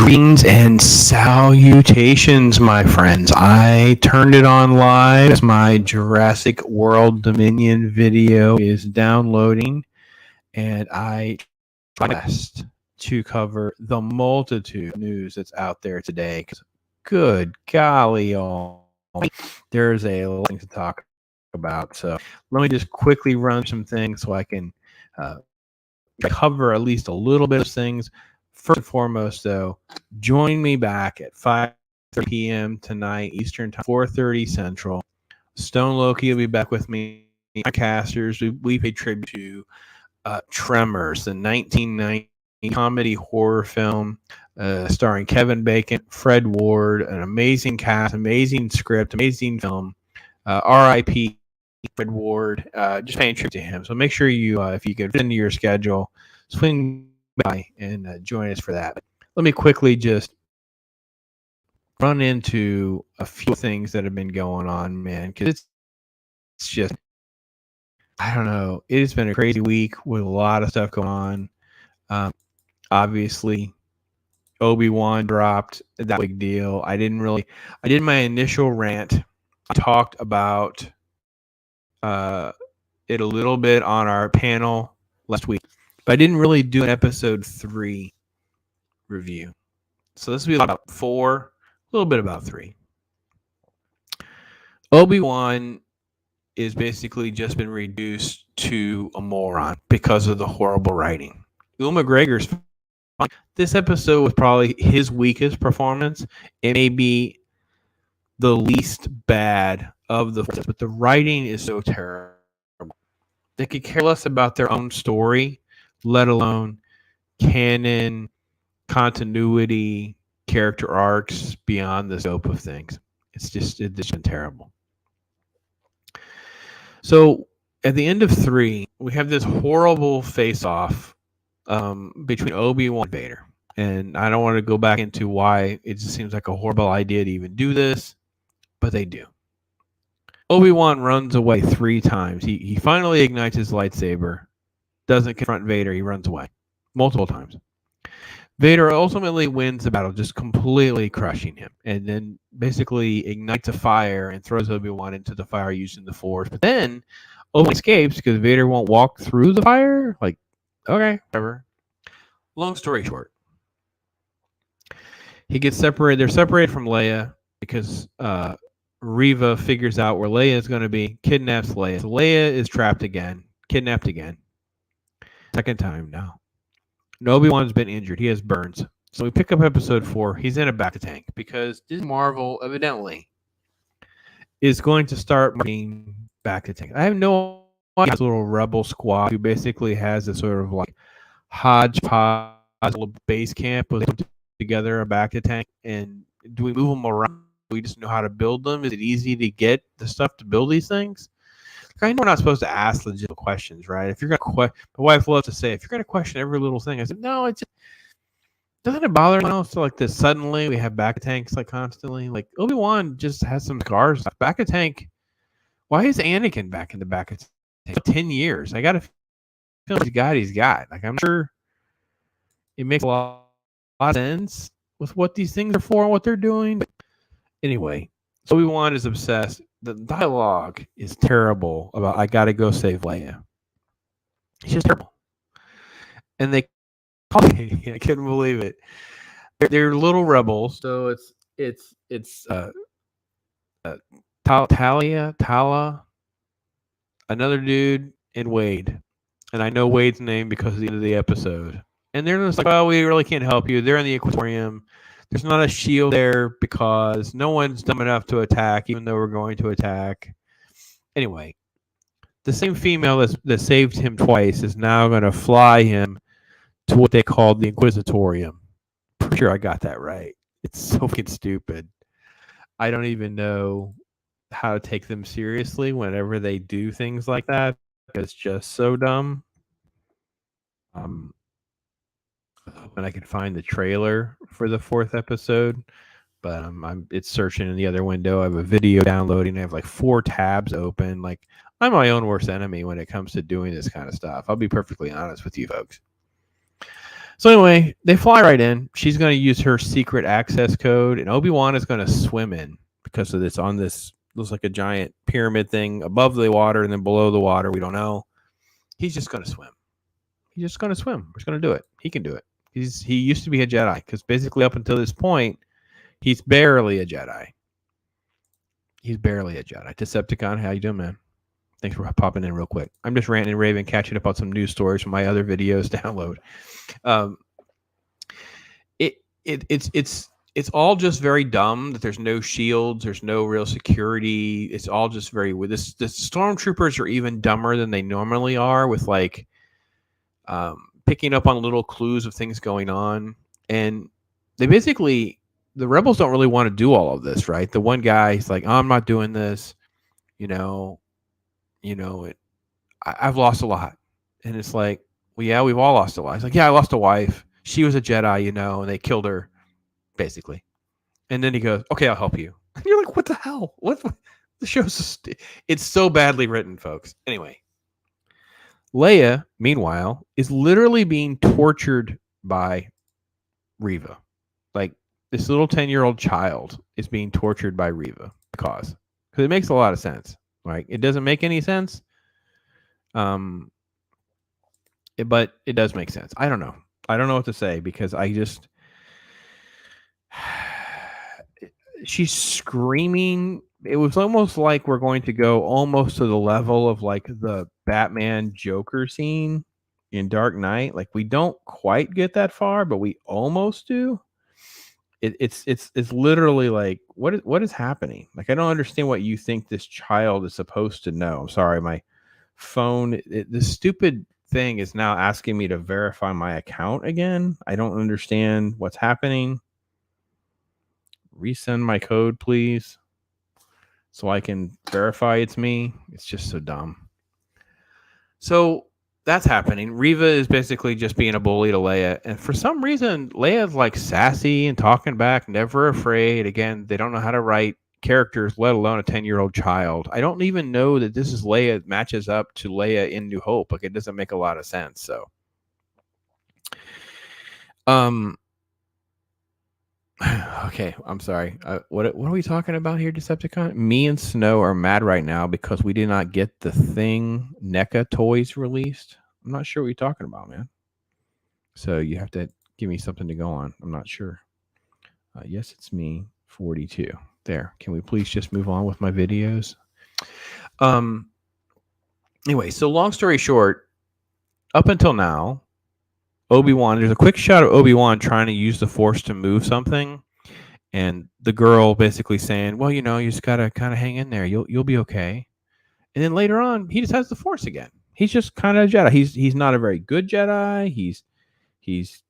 Greetings and salutations, my friends. I turned it on live as my Jurassic World Dominion video is downloading, and I try my best to cover the multitude of news that's out there today. 'Cause good golly, all there's a lot to talk about. So let me just quickly run some things so I can cover at least a little bit of things. First and foremost, though, join me back at 5:30 p.m. tonight, Eastern Time, 4:30 Central. Stone Loki will be back with me. My casters, we pay tribute to Tremors, the 1990 comedy horror film starring Kevin Bacon, Fred Ward, an amazing cast, amazing script, amazing film. R.I.P. Fred Ward, just paying tribute to him. So make sure you, if you can fit into your schedule, swing by and join us for that. But let me quickly just run into a few things that have been going on, man, because it's just, I don't know. It has been a crazy week with a lot of stuff going on. Obviously, Obi-Wan dropped. That big deal. I did my initial rant. I talked about it a little bit on our panel last week, but I didn't really do an episode 3 review. So this will be about 4, a little bit about 3. Obi-Wan is basically just been reduced to a moron because of the horrible writing. Ewan McGregor's fine. This episode was probably his weakest performance. It may be the least bad of the 4, but the writing is so terrible. They could care less about their own story, let alone canon, continuity, character arcs beyond the scope of things. It's just been terrible. So at the end of 3, we have this horrible face-off between Obi-Wan and Vader. And I don't want to go back into why it just seems like a horrible idea to even do this, but they do. Obi-Wan runs away 3 times. He finally ignites his lightsaber, doesn't confront Vader, he runs away multiple times. Vader ultimately wins the battle, just completely crushing him, and then basically ignites a fire and throws Obi-Wan into the fire using the Force. But then Obi-Wan escapes because Vader won't walk through the fire. Like, okay, whatever. Long story short, he gets separated. They're separated from Leia because Reva figures out where Leia is going to be, kidnaps Leia. So Leia is trapped again, kidnapped again. Second time now. Obi-Wan's been injured. He has burns. So we pick up episode 4. He's in a back-to-tank because Disney Marvel, evidently, is going to start bringing back-to-tank. I have no idea. This little rebel squad who basically has a sort of like hodgepodge little base camp with together a back-to-tank. And do we move them around? We just know how to build them. Is it easy to get the stuff to build these things? I know we're not supposed to ask legitimate questions, right? If you're gonna my wife loves to say, if you're gonna question every little thing, I said, no, it just doesn't it bother me so like this. Suddenly we have back tanks like constantly. Like Obi-Wan just has some scars. Back a tank. Why is Anakin back in the back of tank? 10 years. I gotta feel he's got. Like I'm sure it makes a lot of sense with what these things are for and what they're doing. But anyway, so Obi-Wan is obsessed. The dialogue is terrible about I gotta go save Leia. It's just terrible. And they call me. I couldn't believe it. They're little rebels. So it's Tala, another dude, and Wade. And I know Wade's name because of the end of the episode. And they're just like, oh, we really can't help you. They're in the Equatorium. There's not a shield there because no one's dumb enough to attack, even though we're going to attack. Anyway, the same female that saved him twice is now going to fly him to what they call the Inquisitorium. Pretty sure I got that right. It's so fucking stupid. I don't even know how to take them seriously whenever they do things like that. It's just so dumb. When I could find the trailer for the 4th episode, but it's searching in the other window. I have a video downloading. I have like 4 tabs open. Like I'm my own worst enemy when it comes to doing this kind of stuff. I'll be perfectly honest with you folks. So anyway, they fly right in. She's going to use her secret access code, and Obi-Wan is going to swim in because of this. On this, looks like a giant pyramid thing above the water and then below the water. We don't know. He's just going to swim. He's just going to swim. We're just going to do it. He can do it. He used to be a Jedi because basically up until this point, he's barely a Jedi. He's barely a Jedi. Decepticon, how you doing, man? Thanks for popping in real quick. I'm just ranting and raving, catching up on some news stories from my other videos download. It's all just very dumb that there's no shields, there's no real security. It's all just very weird. The stormtroopers are even dumber than they normally are with like picking up on little clues of things going on. And they basically, the rebels don't really want to do all of this, right? The one guy, he's like, oh, I'm not doing this. I've lost a lot. And it's like, well, yeah, we've all lost a lot. It's like, yeah, I lost a wife. She was a Jedi, and they killed her, basically. And then he goes, okay, I'll help you. And you're like, what the hell? What? The show's it's so badly written, folks. Anyway, Leia, meanwhile, is literally being tortured by Reva. Like, this little 10-year-old child is being tortured by Reva because it makes a lot of sense. Right? It doesn't make any sense. But it does make sense. I don't know. I don't know what to say because she's screaming. It was almost like we're going to go almost to the level of like the Batman Joker scene in Dark Knight. Like we don't quite get that far, but we almost do. It's literally like what is happening? Like I don't understand what you think this child is supposed to know. I'm sorry, my phone, this stupid thing is now asking me to verify my account again. I don't understand what's happening. Resend my code, please, so I can verify it's me. It's just so dumb. So that's happening. Reva is basically just being a bully to Leia. And for some reason, Leia's like sassy and talking back, never afraid. Again, they don't know how to write characters, let alone a 10-year-old child. I don't even know that this is Leia matches up to Leia in New Hope. Like it doesn't make a lot of sense. So, okay, I'm sorry. What are we talking about here, Decepticon? Me and Snow are mad right now because we did not get the thing NECA toys released. I'm not sure what you're talking about, man. So you have to give me something to go on. I'm not sure. Yes, it's me, 42. There. Can we please just move on with my videos? Anyway, so long story short, up until now, Obi-Wan, there's a quick shot of Obi-Wan trying to use the Force to move something, and the girl basically saying, well, you just gotta kind of hang in there. You'll be okay. And then later on, he just has the Force again. He's just kind of a Jedi. He's not a very good Jedi. He's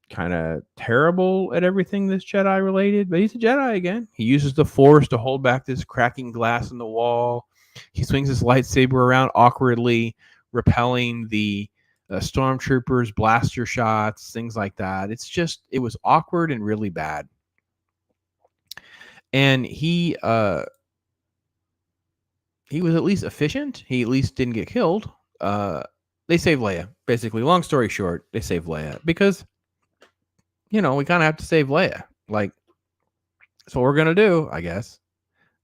kind of terrible at everything that's Jedi related, but he's a Jedi again. He uses the Force to hold back this cracking glass in the wall. He swings his lightsaber around awkwardly, repelling the stormtroopers, blaster shots, things like that. It was awkward and really bad. And he was at least efficient. He at least didn't get killed. They save Leia. Basically, long story short, they save Leia because we kind of have to save Leia. Like, that's what we're going to do, I guess.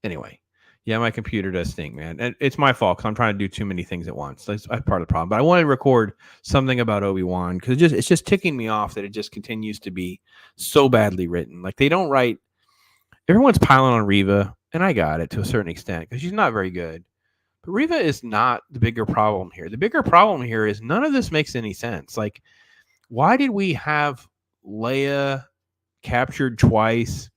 Anyway, yeah, my computer does stink, man. And it's my fault because I'm trying to do too many things at once. That's part of the problem. But I want to record something about Obi-Wan because it's just ticking me off that it just continues to be so badly written. Like, they don't write... Everyone's piling on Reva, and I got it to a certain extent because she's not very good. But Reva is not the bigger problem here. The bigger problem here is none of this makes any sense. Like, why did we have Leia captured twice?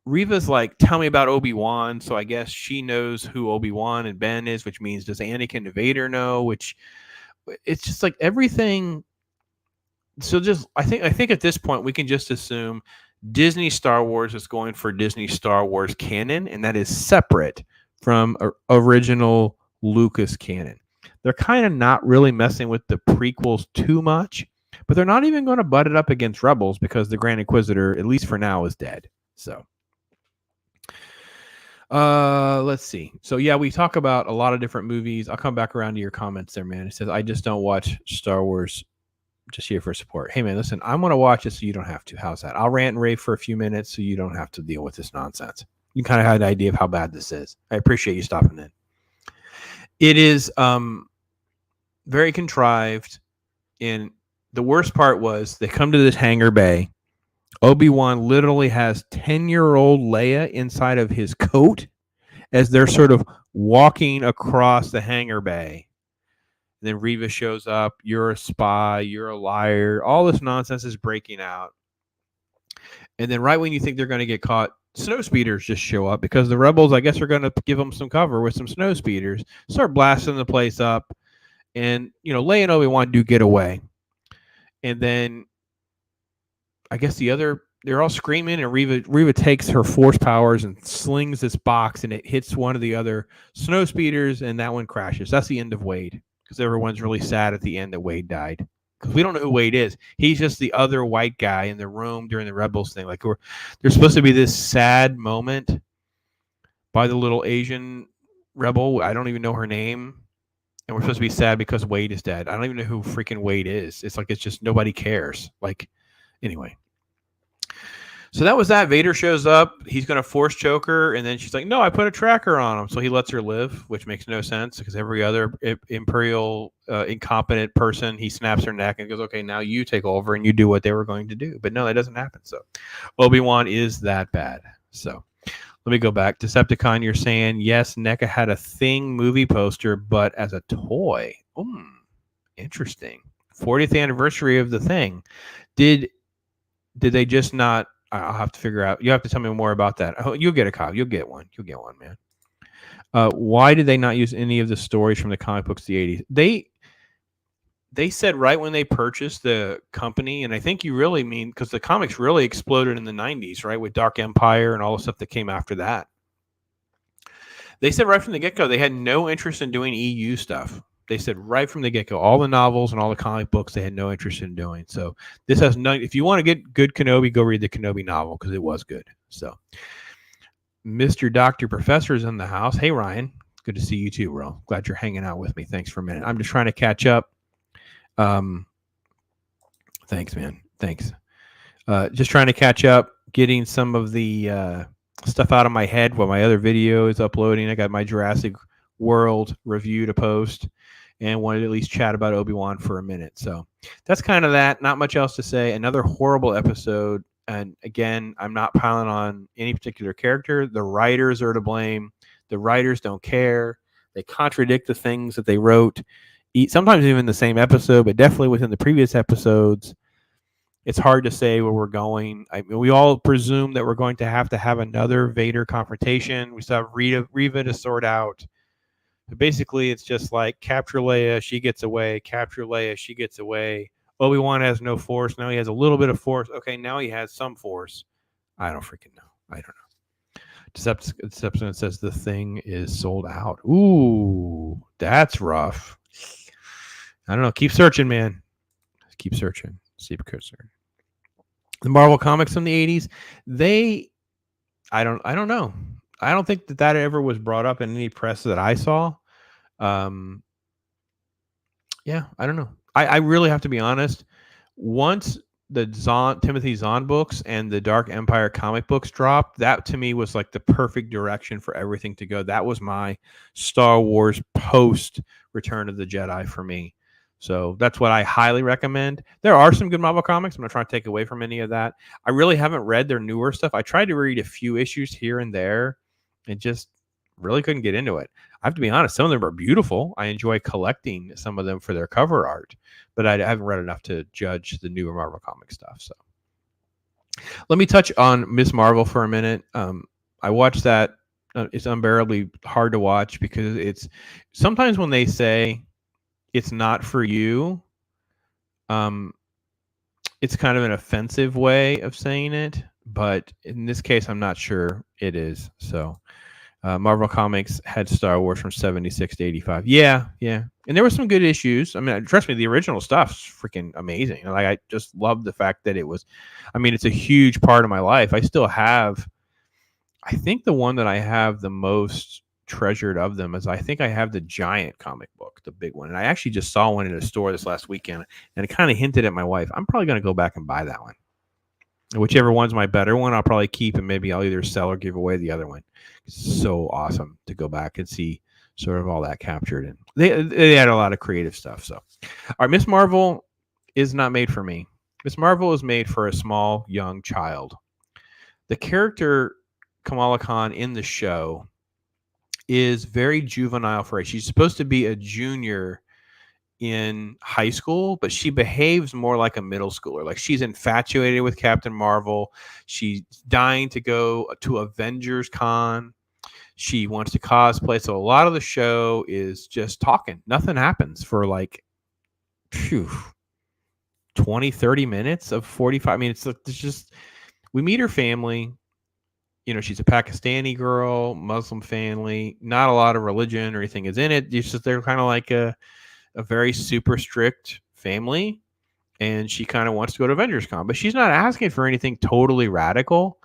Reva's like, tell me about Obi-Wan. So I guess she knows who Obi-Wan and Ben is, which means does Anakin and Vader know? Which it's just like everything. So just I think at this point we can just assume Disney Star Wars is going for Disney Star Wars canon, and that is separate from original Lucas canon. They're kind of not really messing with the prequels too much. But they're not even going to butt it up against Rebels because the Grand Inquisitor, at least for now, is dead. So, let's see. So, yeah, we talk about a lot of different movies. I'll come back around to your comments there, man. It says, I just don't watch Star Wars just here for support. Hey man, listen, I'm gonna watch it so you don't have to. How's that? I'll rant and rave for a few minutes so you don't have to deal with this nonsense. You kind of had an idea of how bad this is. I appreciate you stopping in. It is very contrived, and the worst part was they come to this hangar bay. Obi-Wan literally has 10-year-old Leia inside of his coat as they're sort of walking across the hangar bay. And then Reva shows up. You're a spy. You're a liar. All this nonsense is breaking out. And then right when you think they're going to get caught, snow speeders just show up because the rebels, I guess, are going to give them some cover with some snow speeders, start blasting the place up. And, Leia and Obi-Wan do get away. And then I guess they're all screaming, and Reva takes her force powers and slings this box, and it hits one of the other snow speeders, and that one crashes. That's the end of Wade, because everyone's really sad at the end that Wade died. Because we don't know who Wade is. He's just the other white guy in the room during the Rebels thing. Like, there's supposed to be this sad moment by the little Asian rebel. I don't even know her name. And we're supposed to be sad because Wade is dead. I don't even know who freaking Wade is. It's like it's just nobody cares. Like, anyway. So that was that. Vader shows up. He's going to force choke her. And then she's like, no, I put a tracker on him. So he lets her live, which makes no sense because every other Imperial incompetent person, he snaps her neck and goes, okay, now you take over and you do what they were going to do. But no, that doesn't happen. So Obi-Wan is that bad. So let me go back. Decepticon, you're saying, yes, NECA had a Thing movie poster, but as a toy. Interesting. 40th anniversary of the Thing. Did they just not? I'll have to figure out. You have to tell me more about that. You'll get a copy. You'll get one. You'll get one, man. Why did they not use any of the stories from the comic books of the 80s? They said right when they purchased the company, and I think you really mean because the comics really exploded in the 90s, right, with Dark Empire and all the stuff that came after that. They said right from the get-go they had no interest in doing EU stuff. They said right from the get-go, all the novels and all the comic books they had no interest in doing. So this has no. If you want to get good Kenobi, go read the Kenobi novel because it was good. So Mr. Dr. Professor is in the house. Hey, Ryan. Good to see you too, bro. Glad you're hanging out with me. Thanks for a minute. I'm just trying to catch up. Thanks, man. Thanks. Just trying to catch up, getting some of the stuff out of my head while my other video is uploading. I got my Jurassic World review to post and wanted to at least chat about Obi-Wan for a minute. So that's kind of that. Not much else to say. Another horrible episode. And again, I'm not piling on any particular character. The writers are to blame. The writers don't care. They contradict the things that they wrote. Sometimes even the same episode, but definitely within the previous episodes. It's hard to say where we're going. We all presume that we're going to have another Vader confrontation. We still have Reva to sort out. But basically, it's just like capture Leia, she gets away. Capture Leia, she gets away. Obi-Wan has no force. Now he has a little bit of force. Okay, now he has some force. I don't freaking know. I don't know. Deception says the Thing is sold out. Ooh, that's rough. I don't know. Keep searching, man. Keep searching. Keep searching. The Marvel comics from the 80s, I don't know. I don't think that ever was brought up in any press that I saw. Yeah, I don't know. I really have to be honest. Once the Timothy Zahn books and the Dark Empire comic books dropped, that to me was like the perfect direction for everything to go. That was my Star Wars post Return of the Jedi for me. So that's what I highly recommend. There are some good Marvel comics. I'm not trying to take away from any of that. I really haven't read their newer stuff. I tried to read a few issues here and there and just really couldn't get into it. I have to be honest. Some of them are beautiful. I enjoy collecting some of them for their cover art, but I haven't read enough to judge the newer Marvel comic stuff. So let me touch on Miss Marvel for a minute. I watched that. It's unbearably hard to watch because it's sometimes when they say it's not for you, it's kind of an offensive way of saying it, but in this case, I'm not sure it is. So Marvel Comics had Star Wars from 76 to 85. Yeah. And there were some good issues. I mean, trust me, the original stuff's freaking amazing. Like, I just love the fact that it's a huge part of my life. I still have, I think the one that I have the most treasured of them is I think I have the giant comic book, the big one. And I actually just saw one in a store this last weekend, and it kind of hinted at my wife, I'm probably going to go back and buy that one. Whichever one's my better one, I'll probably keep, and maybe I'll either sell or give away the other one. It's so awesome to go back and see sort of all that captured. And they had a lot of creative stuff. So, all right, Miss Marvel is not made for me. Miss Marvel is made for a small, young child. The character Kamala Khan in the show is very juvenile for her. She's supposed to be a junior in high school, but she behaves more like a middle schooler. Like, she's infatuated with Captain Marvel. She's dying to go to Avengers Con. She wants to cosplay. So a lot of the show is just talking. Nothing happens for like 20, 30 minutes of 45. I mean, it's just, we meet her family. You know, she's a Pakistani girl, Muslim family, not a lot of religion or anything is in it. It's just, they're kind of like a very super strict family, and she kind of wants to go to Avengers Con, but she's not asking for anything totally radical.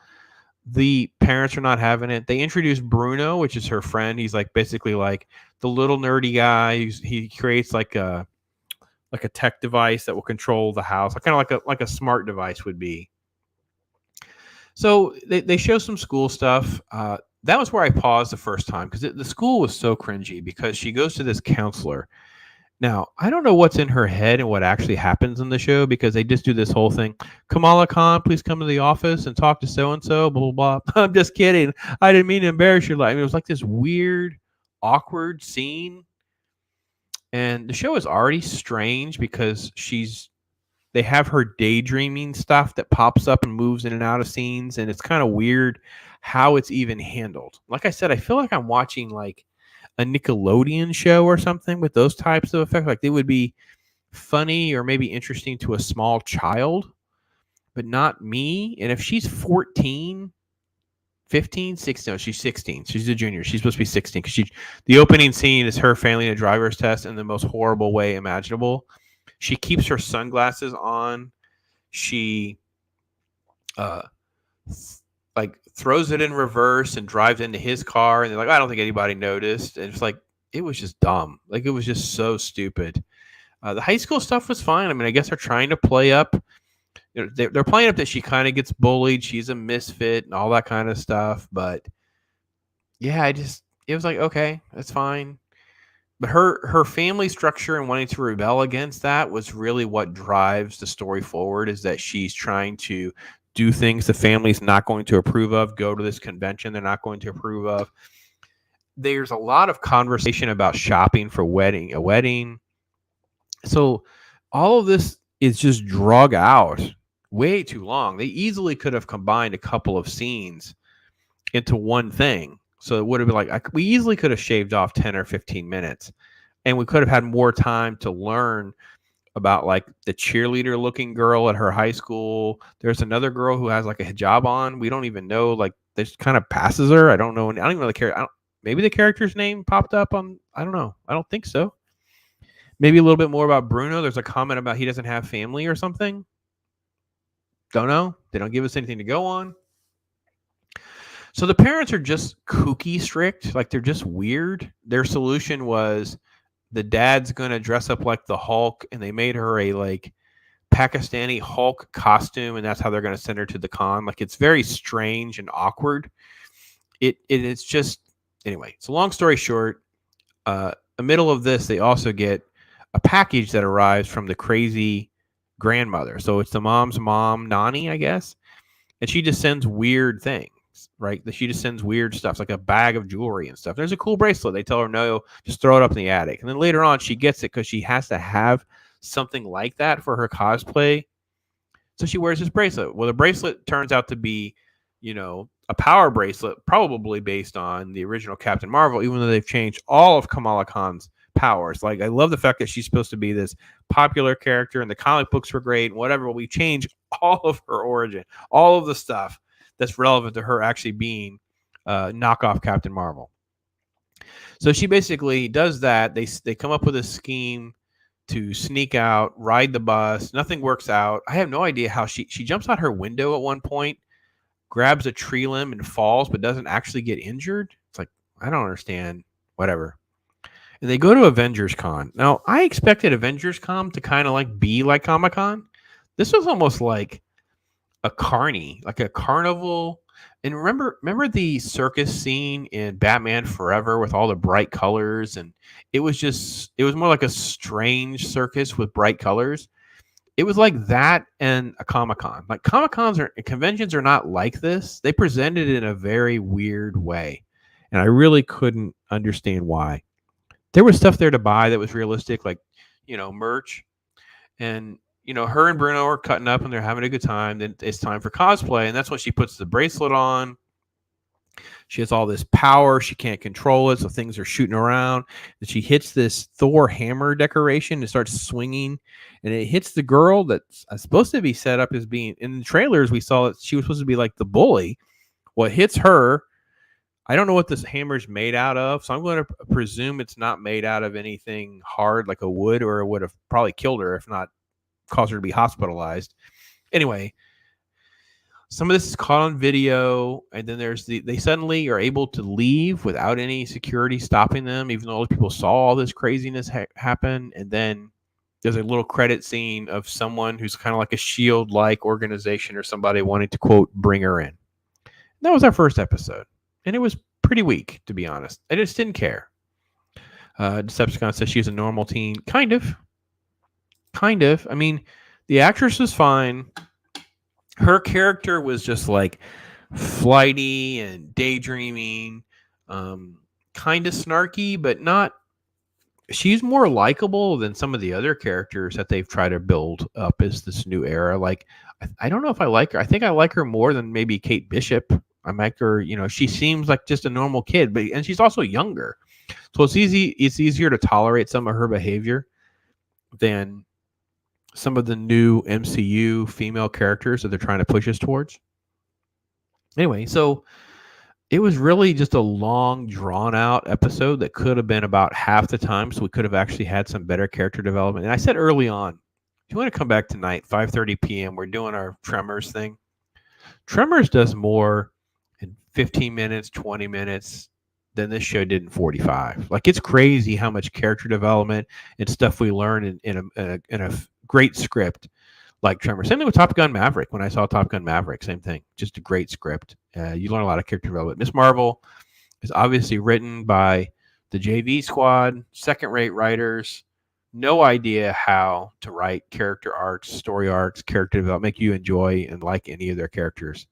The parents are not having it. They introduce Bruno, which is her friend. He's like basically like the little nerdy guy. He creates like a tech device that will control the house, kind of like a smart device would be. So they show some school stuff. That was where I paused the first time, because the school was so cringy, because she goes to this counselor. Now, I don't know what's in her head and what actually happens in the show, because they just do this whole thing. Kamala Khan, please come to the office and talk to so-and-so, blah, blah, blah. I'm just kidding. I didn't mean to embarrass your life. I mean, it was like this weird, awkward scene. And the show is already strange because they have her daydreaming stuff that pops up and moves in and out of scenes. And it's kind of weird how it's even handled. Like I said, I feel like I'm watching like a Nickelodeon show or something with those types of effects. Like, they would be funny or maybe interesting to a small child, but not me. And if she's 14, 15, 16, no, she's 16. She's a junior. She's supposed to be 16, because the opening scene is her failing a driver's test in the most horrible way imaginable. She keeps her sunglasses on. She like throws it in reverse and drives into his car, and they're like, I don't think anybody noticed. And it's like, it was just dumb. Like, it was just so stupid. The high school stuff was fine. I mean, I guess they're trying to play up, you know, they're playing up that she kind of gets bullied, she's a misfit and all that kind of stuff. But yeah, it was like, okay, that's fine. But her family structure and wanting to rebel against that was really what drives the story forward, is that she's trying to do things the family's not going to approve of, go to this convention they're not going to approve of. There's a lot of conversation about shopping for a wedding. So all of this is just drug out way too long. They easily could have combined a couple of scenes into one thing. So it would have been like, we easily could have shaved off 10 or 15 minutes, and we could have had more time to learn about like the cheerleader looking girl at her high school. There's another girl who has like a hijab on. We don't even know, like, this kind of passes her. I don't know. I don't even know the character. Maybe the character's name popped up on, I don't know. I don't think so. Maybe a little bit more about Bruno. There's a comment about he doesn't have family or something. Don't know. They don't give us anything to go on. So the parents are just kooky strict. Like, they're just weird. Their solution was the dad's going to dress up like the Hulk, and they made her a like Pakistani Hulk costume, and that's how they're going to send her to the con. Like, it's very strange and awkward. It's just, anyway, so long story short, the middle of this, they also get a package that arrives from the crazy grandmother. So it's the mom's mom, Nani, I guess. And she just sends weird things, right? She just sends weird stuff, like a bag of jewelry and stuff. There's a cool bracelet. They tell her, no, just throw it up in the attic. And then later on, she gets it because she has to have something like that for her cosplay. So she wears this bracelet. Well, the bracelet turns out to be, you know, a power bracelet, probably based on the original Captain Marvel, even though they've changed all of Kamala Khan's powers. Like, I love the fact that she's supposed to be this popular character, and the comic books were great and whatever, but we changed all of her origin, all of the stuff that's relevant to her actually being knockoff Captain Marvel. So she basically does that. They come up with a scheme to sneak out, ride the bus. Nothing works out. I have no idea how she jumps out her window at one point, grabs a tree limb and falls, but doesn't actually get injured. It's like, I don't understand. Whatever. And they go to Avengers Con. Now, I expected Avengers Con to kind of like be like Comic Con. This was almost like a carny, like a carnival. And remember the circus scene in Batman Forever with all the bright colors, and it was more like a strange circus with bright colors. It was like that and a Comic Con. Like conventions are not like this. They presented it in a very weird way, and I really couldn't understand why. There was stuff there to buy that was realistic, like merch, and her and Bruno are cutting up and they're having a good time. Then it's time for cosplay, and that's when she puts the bracelet on. She has all this power. She can't control it, so things are shooting around. And she hits this Thor hammer decoration. It starts swinging, and it hits the girl that's supposed to be set up as being. In the trailers, we saw that she was supposed to be like the bully. Well, it hits her. I don't know what this hammer's made out of, so I'm going to presume it's not made out of anything hard like a wood, or it would have probably killed her, if not caused her to be hospitalized. Anyway, some of this is caught on video, and then they suddenly are able to leave without any security stopping them, even though all the people saw all this craziness happen. And then there's a little credit scene of someone who's kind of like a SHIELD-like organization or somebody wanting to, quote, bring her in. And that was our first episode, and it was pretty weak, to be honest. I just didn't care. Decepticon says she's a normal teen. Kind of. I mean, the actress was fine. Her character was just like flighty and daydreaming, kind of snarky, but not. She's more likable than some of the other characters that they've tried to build up as this new era. Like, I don't know if I like her. I think I like her more than maybe Kate Bishop. I like her. She seems like just a normal kid, and she's also younger, so it's easier to tolerate some of her behavior than some of the new MCU female characters that they're trying to push us towards. Anyway, so it was really just a long, drawn-out episode that could have been about half the time, so we could have actually had some better character development. And I said early on, if you want to come back tonight, 5:30 p.m., we're doing our Tremors thing. Tremors does more in 15 minutes, 20 minutes than this show did in 45. Like, it's crazy how much character development and stuff we learn in a great script like Tremors. Same thing with Top Gun Maverick. When I saw Top Gun Maverick, same thing. Just a great script. You learn a lot of character development. Miss Marvel is obviously written by the JV squad, second-rate writers. No idea how to write character arcs, story arcs, character development, make you enjoy and like any of their characters.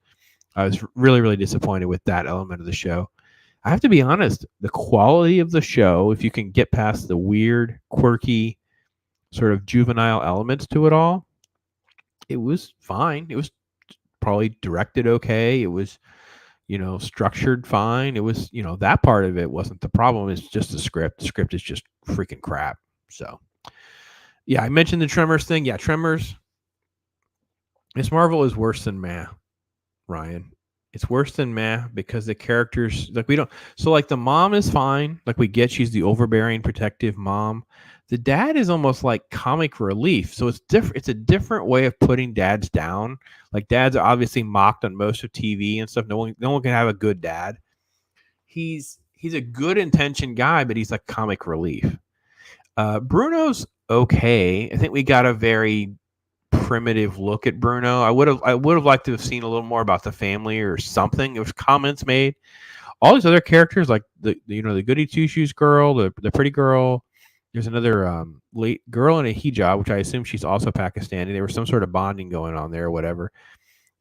I was really, really disappointed with that element of the show. I have to be honest, the quality of the show, if you can get past the weird, quirky, sort of juvenile elements to it all, it was fine. It was probably directed okay. It was, structured fine. It was, that part of it wasn't the problem. It's just the script. The script is just freaking crap. So, yeah, I mentioned the Tremors thing. Yeah, Tremors. Miss Marvel is worse than Meh, Ryan. It's worse than Meh because the characters, like, we don't. So, like, the mom is fine. Like, we get she's the overbearing, protective mom. The dad is almost like comic relief. So it's different. It's a different way of putting dads down. Like, dads are obviously mocked on most of TV and stuff. No one can have a good dad. He's a good intentioned guy, but he's like comic relief. Bruno's okay. I think we got a very primitive look at Bruno. I would have liked to have seen a little more about the family or something. There was comments made. All these other characters, like the goody two shoes girl, the pretty girl. There's another late girl in a hijab, which I assume she's also Pakistani. There was some sort of bonding going on there or whatever.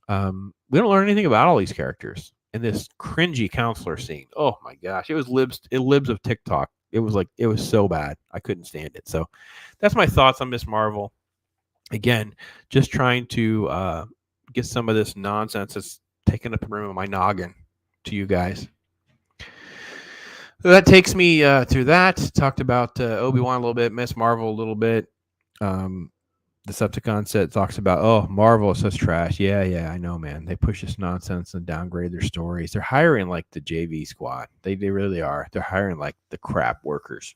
We don't learn anything about all these characters. And this cringy counselor scene, oh my gosh, it libs of TikTok. It was so bad. I couldn't stand it. So that's my thoughts on Miss Marvel. Again, just trying to get some of this nonsense that's taking up the room of my noggin to you guys. So that takes me through that. Talked about Obi-Wan a little bit, Miss Marvel a little bit. Decepticon set talks about, oh, Marvel is such trash. Yeah, I know, man. They push this nonsense and downgrade their stories. They're hiring like the JV squad. They really are. They're hiring like the crap workers.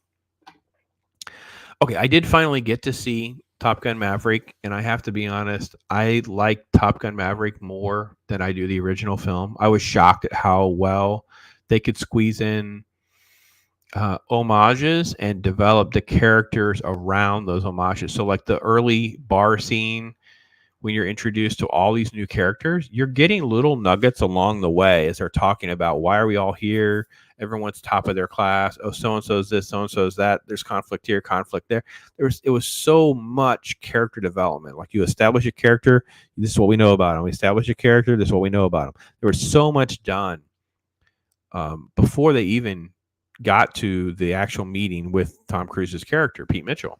Okay, I did finally get to see Top Gun Maverick, and I have to be honest, I like Top Gun Maverick more than I do the original film. I was shocked at how well they could squeeze in homages and develop the characters around those homages. So, like the early bar scene, when you're introduced to all these new characters, you're getting little nuggets along the way as they're talking about why are we all here? Everyone's top of their class. Oh, so and so's this, so and so's that. There's conflict here, conflict there. It was so much character development. Like you establish a character, this is what we know about him. We establish a character, this is what we know about him. There was so much done before they even got to the actual meeting with Tom Cruise's character, Pete Mitchell.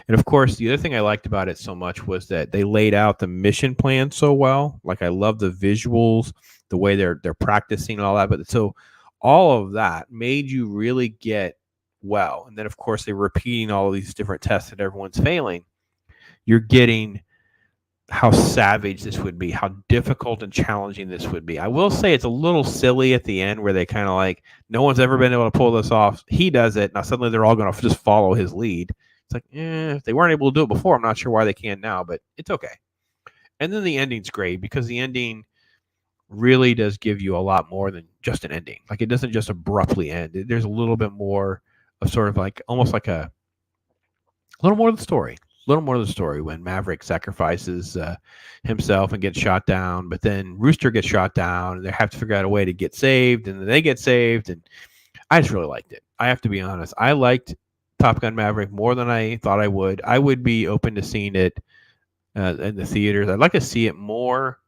And of course, the other thing I liked about it so much was that they laid out the mission plan so well. Like I love the visuals, the way they're practicing and all that. But so all of that made you really get well. And then of course they're repeating all of these different tests that everyone's failing. You're getting how savage this would be, how difficult and challenging this would be. I will say it's a little silly at the end where they kind of like, no one's ever been able to pull this off. He does it. Now suddenly they're all going to just follow his lead. It's like, if they weren't able to do it before, I'm not sure why they can now, but it's okay. And then the ending's great because the ending really does give you a lot more than just an ending. Like it doesn't just abruptly end. There's a little bit more of sort of like almost like a little more of the story. A little more of the story when Maverick sacrifices himself and gets shot down, but then Rooster gets shot down and they have to figure out a way to get saved, and then they get saved. And I just really liked it. I have to be honest. I liked Top Gun Maverick more than I thought I would. I would be open to seeing it in the theaters. I'd like to see it more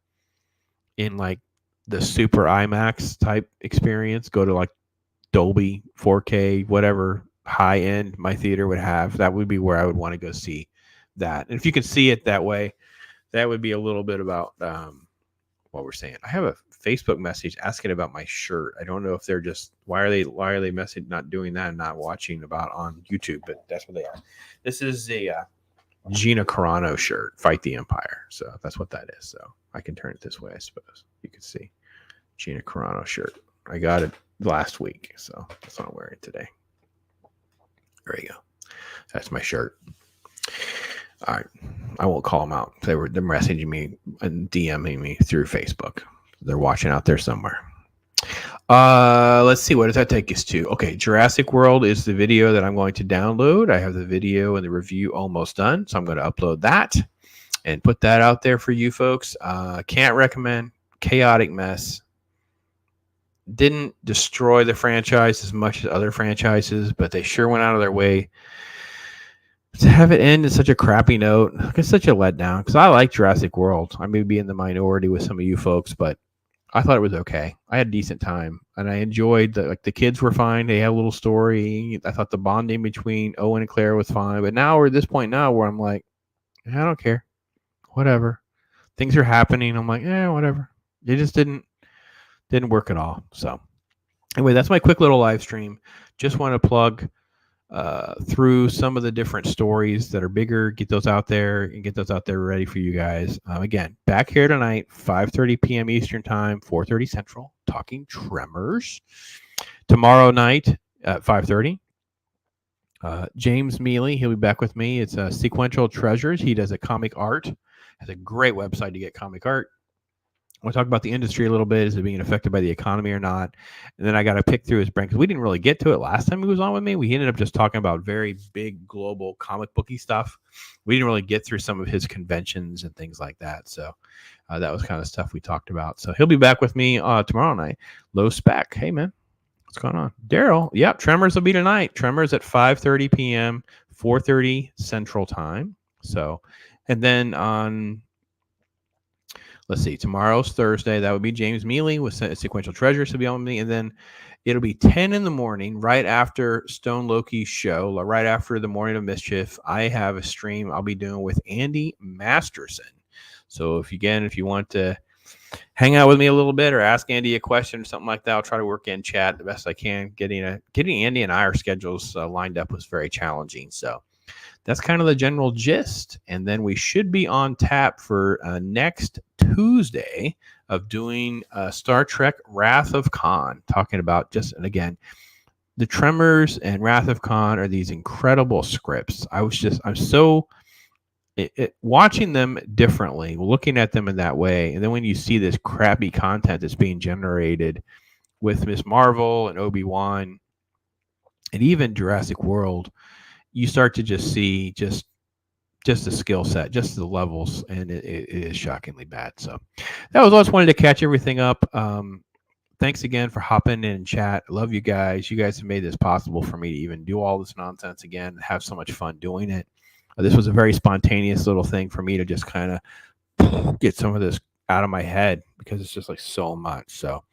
in like the super IMAX type experience. Go to like Dolby 4K, whatever high end my theater would have. That would be where I would want to go see that. And if you could see it that way, that would be a little bit about what we're saying. I have a Facebook message asking about my shirt. I don't know if they're just why are they message not doing that and not watching about on YouTube, but that's what they are. This is a Gina Carano shirt, Fight the Empire. So that's what that is. So I can turn it this way, I suppose. You can see Gina Carano shirt. I got it last week, so that's what I'm wearing today. There you go. That's my shirt. All right. I won't call them out. They're messaging me and DMing me through Facebook. They're watching out there somewhere. Let's see. What does that take us to? Okay. Jurassic World is the video that I'm going to download. I have the video and the review almost done. So I'm going to upload that and put that out there for you folks. Can't recommend. Chaotic mess. Didn't destroy the franchise as much as other franchises, but they sure went out of their way to have it end in such a crappy note. It's such a letdown because I like Jurassic World. I may be in the minority with some of you folks, but I thought it was okay. I had a decent time, and I enjoyed the kids were fine. They had a little story. I thought the bonding between Owen and Claire was fine. But now we're at this point now where I'm like, I don't care. Whatever. Things are happening. I'm like, whatever. It just didn't work at all. So anyway, that's my quick little live stream. Just want to plug through some of the different stories that are bigger, get those out there and get those out there ready for you guys. Again, back here tonight, 5:30 p.m. Eastern time, 4:30 Central, talking Tremors. Tomorrow night at 5:30, James Mealy, he'll be back with me. It's Sequential Treasures. He does a comic art, has a great website to get comic art. We'll talk about the industry a little bit. Is it being affected by the economy or not? And then I got to pick through his brain because we didn't really get to it last time he was on with me. We ended up just talking about very big global comic booky stuff. We didn't really get through some of his conventions and things like that. So that was kind of stuff we talked about. So he'll be back with me tomorrow night. Low Spec. Hey, man. What's going on? Daryl. Yep. Tremors will be tonight. Tremors at 5:30 p.m., 4:30 Central time. So, and then on... Let's see. Tomorrow's Thursday. That would be James Mealy with Sequential Treasures to be on with me. And then it'll be 10 in the morning, right after Stone Loki's show, right after the Morning of Mischief. I have a stream I'll be doing with Andy Masterson. So if you want to hang out with me a little bit or ask Andy a question or something like that, I'll try to work in chat the best I can. Getting Andy and I, our schedules lined up was very challenging. So that's kind of the general gist. And then we should be on tap for next Tuesday of doing Star Trek Wrath of Khan, talking about and again, the Tremors and Wrath of Khan are these incredible scripts. I'm so watching them differently, looking at them in that way. And then when you see this crappy content that's being generated with Ms. Marvel and Obi-Wan, and even Jurassic World, you start to just see just the skill set, just the levels, and it is shockingly bad. So that was all. I just wanted to catch everything up. Thanks again for hopping in and chat. Love you guys. You guys have made this possible for me to even do all this nonsense again and have so much fun doing it. This was a very spontaneous little thing for me to just kind of get some of this out of my head because it's just like so much. So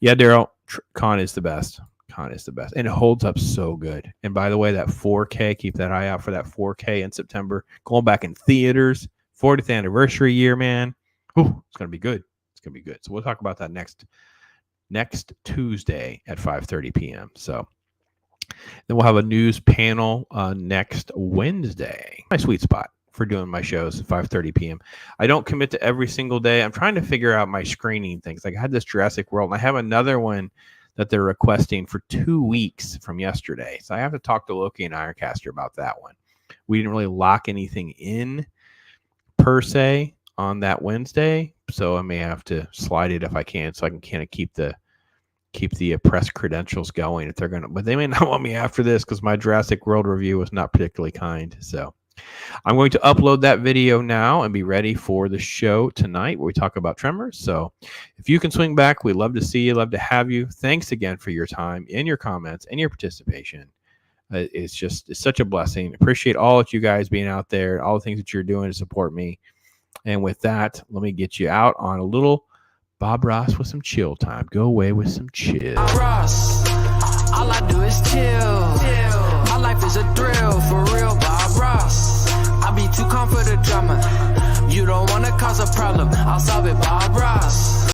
yeah, Daryl, Con is the best. Con is the best. And it holds up so good. And by the way, that 4K, keep that eye out for that 4K in September. Going back in theaters, 40th anniversary year, man. Ooh, it's going to be good. It's going to be good. So we'll talk about that next Tuesday at 5:30 p.m. So then we'll have a news panel next Wednesday. My sweet spot for doing my shows at 5:30 p.m. I don't commit to every single day. I'm trying to figure out my screening things. Like I had this Jurassic World, and I have another one that they're requesting for 2 weeks from yesterday. So I have to talk to Loki and Ironcaster about that one. We didn't really lock anything in per se on that Wednesday, so I may have to slide it if I can, so I can kind of keep the press credentials going if they're gonna. But they may not want me after this because my Jurassic World review was not particularly kind. So I'm going to upload that video now and be ready for the show tonight where we talk about Tremors. So if you can swing back, we'd love to see you, love to have you. Thanks again for your time and your comments and your participation. It's such a blessing. Appreciate all of you guys being out there, all the things that you're doing to support me. And with that, let me get you out on a little Bob Ross with some chill time. Go away with some chill. Ross, all I do is chill. My life is a thrill, for real, Bob Ross. I be too calm for the drama. You don't wanna cause a problem, I'll solve it, Bob Ross.